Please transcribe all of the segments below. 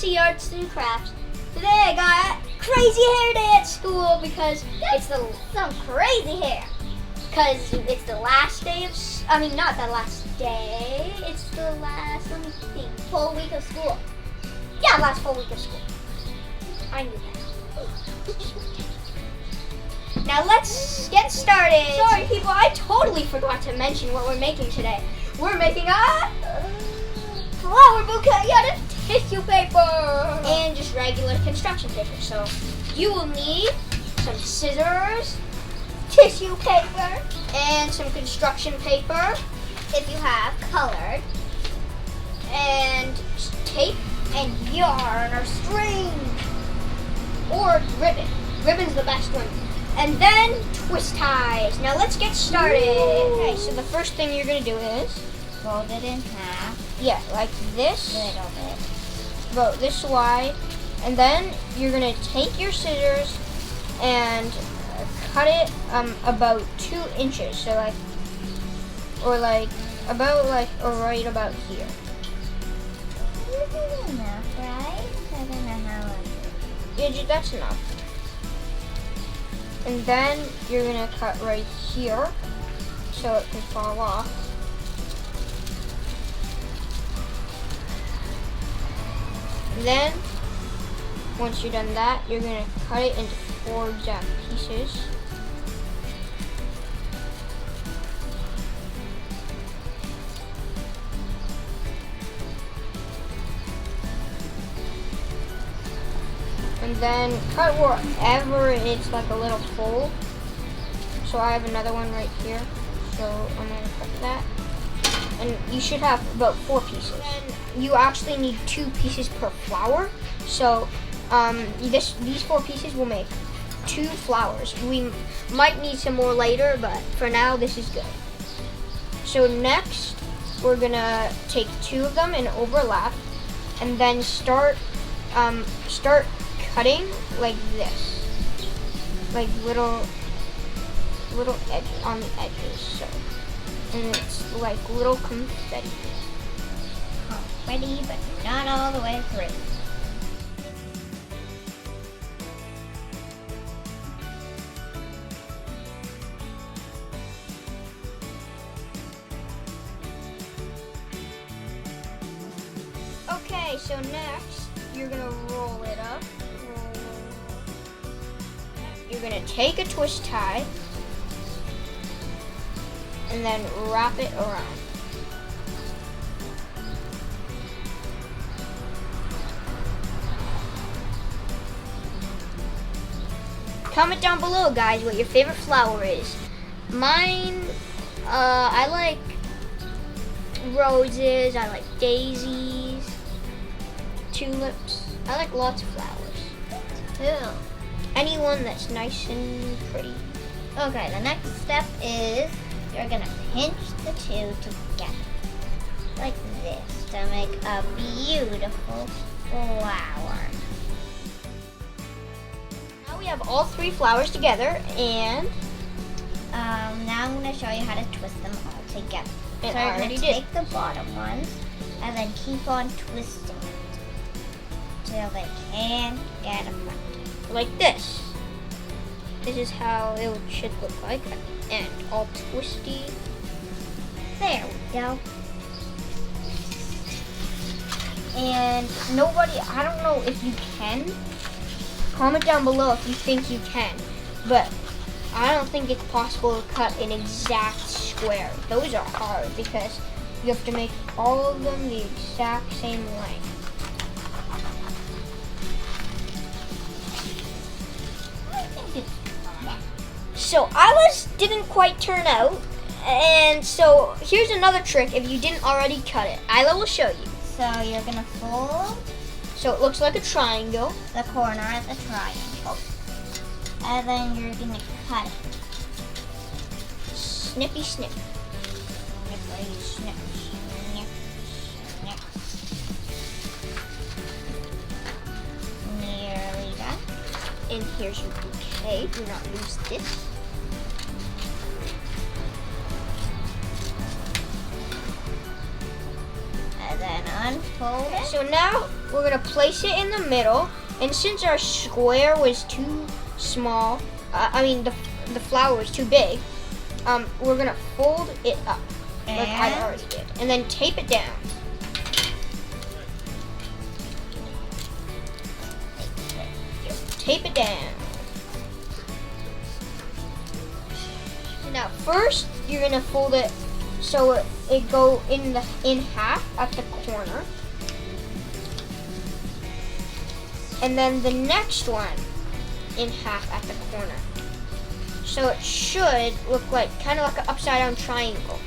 to Arts and Crafts. Today I got crazy hair day at school because it's some crazy hair. Because it's the last day of, not the last day, it's the last, let me think, full week of school. Yeah, last full week of school. I knew that. Now let's get started. Sorry people, I totally forgot to mention what we're making today. We're making a flower bouquet out of tissue paper and just regular construction paper. So you will need some scissors, tissue paper, and some construction paper if you have colored, and tape and yarn or string or ribbon. Ribbon's the best one. And then twist ties. Now let's get started. Ooh. Okay, so the first thing you're gonna do is fold it in half. Yeah, like this. Little bit. About this wide. And then you're gonna take your scissors and cut it about 2 inches. So right about here. This is enough, right? I don't know how Yeah, that's enough. And then you're gonna cut right here so it can fall off. Then, once you're done that, you're gonna cut it into 4 exact pieces. And then cut wherever it's like a little fold. So I have another one right here. So I'm gonna cut that. And you should have about 4 pieces. And you actually need 2 pieces per flower. So these 4 pieces will make 2 flowers. We might need some more later, but for now this is good. So next we're gonna take 2 of them and overlap, and then start cutting like this, like little edge on the edges. So, and it's like little confetti. Confetti, but not all the way through. Okay, so next you're gonna roll it up. You're gonna take a twist tie and then wrap it around. Comment down below, guys, what your favorite flower is. Mine, I like roses, I like daisies, tulips. I like lots of flowers. Too. Anyone that's nice and pretty. Okay, the next step is you're gonna pinch the 2 together like this to make a beautiful flower. Now we have all 3 flowers together, and now I'm gonna show you how to twist them all together. And so I you're already gonna did. take the bottom ones and then keep on twisting it till they can't get apart. like this. This is how it should look like, and all twisty. There we go. And I don't know if you can. Comment down below if you think you can, but I don't think it's possible to cut an exact square. Those are hard because you have to make all of them the exact same length. So didn't quite turn out, and so here's another trick if you didn't already cut it. Isla will show you. So you're gonna fold So it looks like a triangle. the corner as a triangle, and then you're gonna cut it. Snippy snip. Snippity snip, snip, snip. Nearly done. And here's your bouquet. Do not lose this. And then unfold it. So now we're gonna place it in the middle, and since our square was too small, the flower was too big, we're gonna fold it up like I already did, and then tape it down. Tape it down. Now first, you're gonna fold it so it go in half at the corner, and then the next one in half at the corner. So it should look like kind of like an upside down triangle.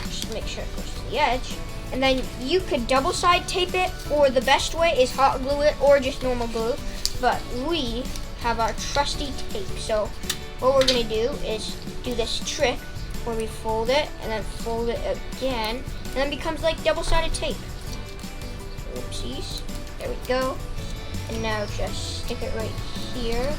Just make sure it goes to the edge. And then you could double side tape it, or the best way is hot glue it, or just normal glue. But we have our trusty tape. So what we're gonna do is do this trick where we fold it and then fold it again, and then it becomes like double-sided tape. Oopsies. There we go. And now just stick it right here.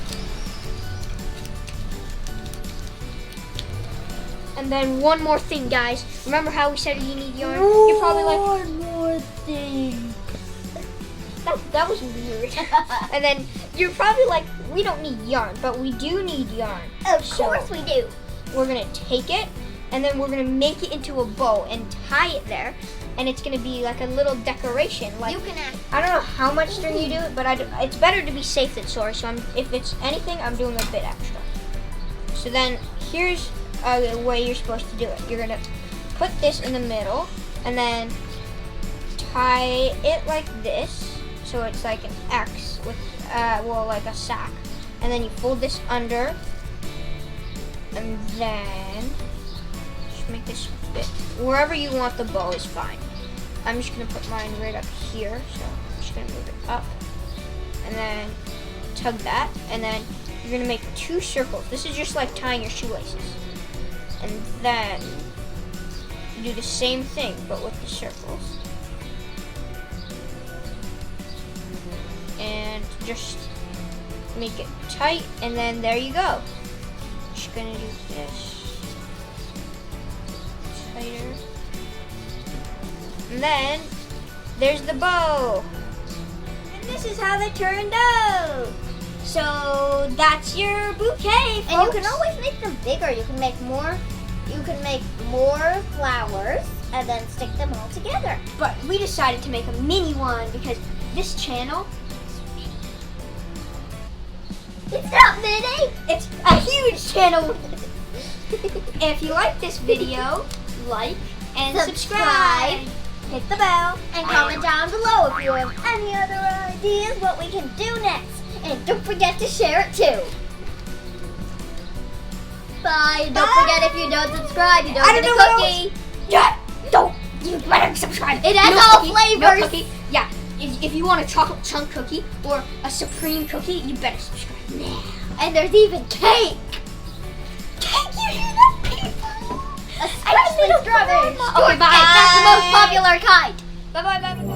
And then one more thing, guys. Remember how we said you need yarn? You're probably like, one more thing. that was weird. And then you're probably like, we don't need yarn, but we do need yarn. Of course we do. We're gonna take it, and then we're gonna make it into a bow and tie it there, and it's gonna be like a little decoration. Like, You can add. I don't know how much string you do it, but it's better to be safe than sorry. So if it's anything, I'm doing a bit extra. So then here's the way you're supposed to do it. You're gonna put this in the middle, and then tie it like this, so it's like an X with like a sack, and then you fold this under, and then just make this fit wherever you want. The bow is fine. I'm just gonna put mine right up here, so I'm just gonna move it up, and then tug that, and then you're gonna make 2 circles. This is just like tying your shoelaces. And then you do the same thing, but with the circles. And just make it tight, and then there you go. Just gonna do this tighter. And then there's the bow. And this is how they turned out. So that's your bouquet, folks. And you can always make them bigger. You can make more. You can make more flowers and then stick them all together. But we decided to make a mini one because this channel, It's not mini. it's a huge channel. If you like this video, like and subscribe. Hit the bell and comment down below if you have any other ideas what we can do next. And don't forget to share it too. Bye. Don't forget, if you don't subscribe, you don't get a cookie. Yeah, you better subscribe. It has all flavors. No cookie. Yeah, if you want a chocolate chunk cookie or a supreme cookie, you better subscribe now. And there's even cake. Cake, you hear that, people? Especially strawberry. Okay, bye. That's the most popular kind. Bye.